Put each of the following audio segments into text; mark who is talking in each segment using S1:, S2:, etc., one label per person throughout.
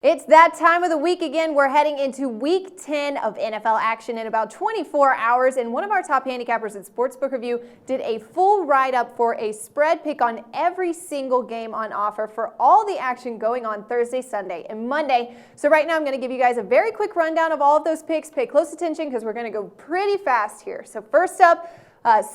S1: It's that time of the week again. We're heading into week 10 of NFL action in about 24 hours, and one of our top handicappers at Sportsbook Review did a full write-up for a spread pick on every single game on offer for all the action going on Thursday, Sunday, and Monday. So right now I'm going to give you guys a very quick rundown of all of those picks. Pay close attention because we're going to go pretty fast here. So first up,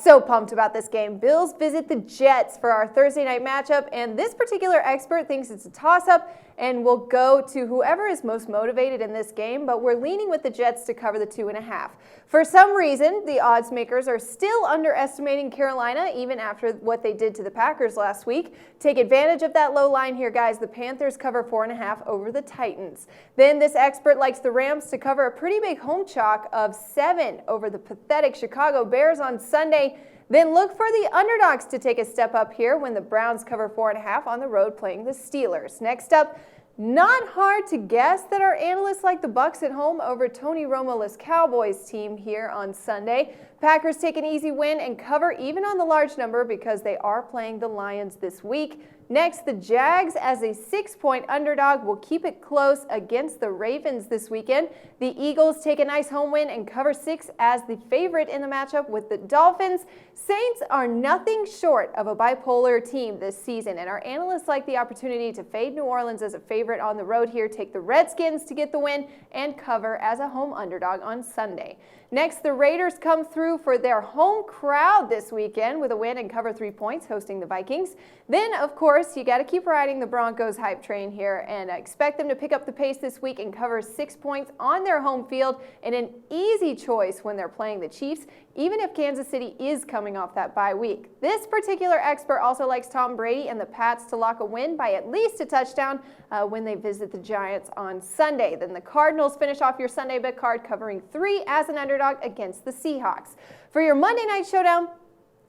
S1: so pumped about this game. Bills visit the Jets for our Thursday night matchup, and this particular expert thinks it's a toss-up and will go to whoever is most motivated in this game, but we're leaning with the Jets to cover the 2.5. For some reason, the odds makers are still underestimating Carolina even after what they did to the Packers last week. Take advantage of that low line here, guys. The Panthers cover 4.5 over the Titans. Then this expert likes the Rams to cover a pretty big home chalk of 7 over the pathetic Chicago Bears on Sunday. Then look for the underdogs to take a step up here when the Browns cover 4.5 on the road playing the Steelers. Next up, not hard to guess that our analysts like the Bucs at home over Tony Romo's Cowboys team here on Sunday. Packers take an easy win and cover even on the large number because they are playing the Lions this week. Next, the Jags as a 6-point underdog will keep it close against the Ravens this weekend. The Eagles take a nice home win and cover 6 as the favorite in the matchup with the Dolphins. Saints are nothing short of a bipolar team this season, and our analysts like the opportunity to fade New Orleans as a favorite on the road here, take the Redskins to get the win, and cover as a home underdog on Sunday. Next, the Raiders come through for their home crowd this weekend with a win and cover 3 points hosting the Vikings. Then, of course, you got to keep riding the Broncos hype train here and expect them to pick up the pace this week and cover 6 points on their home field, and an easy choice when they're playing the Chiefs, even if Kansas City is coming off that bye week. This particular expert also likes Tom Brady and the Pats to lock a win by at least a touchdown when they visit the Giants on Sunday. Then the Cardinals finish off your Sunday bet card covering 3 as an underdog against the Seahawks. For your Monday night showdown,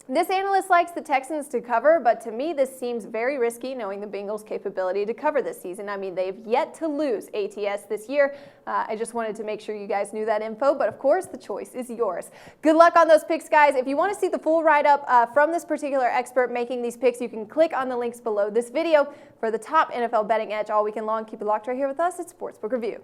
S1: this analyst likes the Texans to cover, but to me this seems very risky knowing the Bengals' capability to cover this season. I mean, they've yet to lose ATS this year. I just wanted to make sure you guys knew that info, but of course the choice is yours. Good luck on those picks, guys. If you want to see the full write-up from this particular expert making these picks, you can click on the links below this video for the top NFL betting edge all weekend long. Keep it locked right here with us at Sportsbook Review.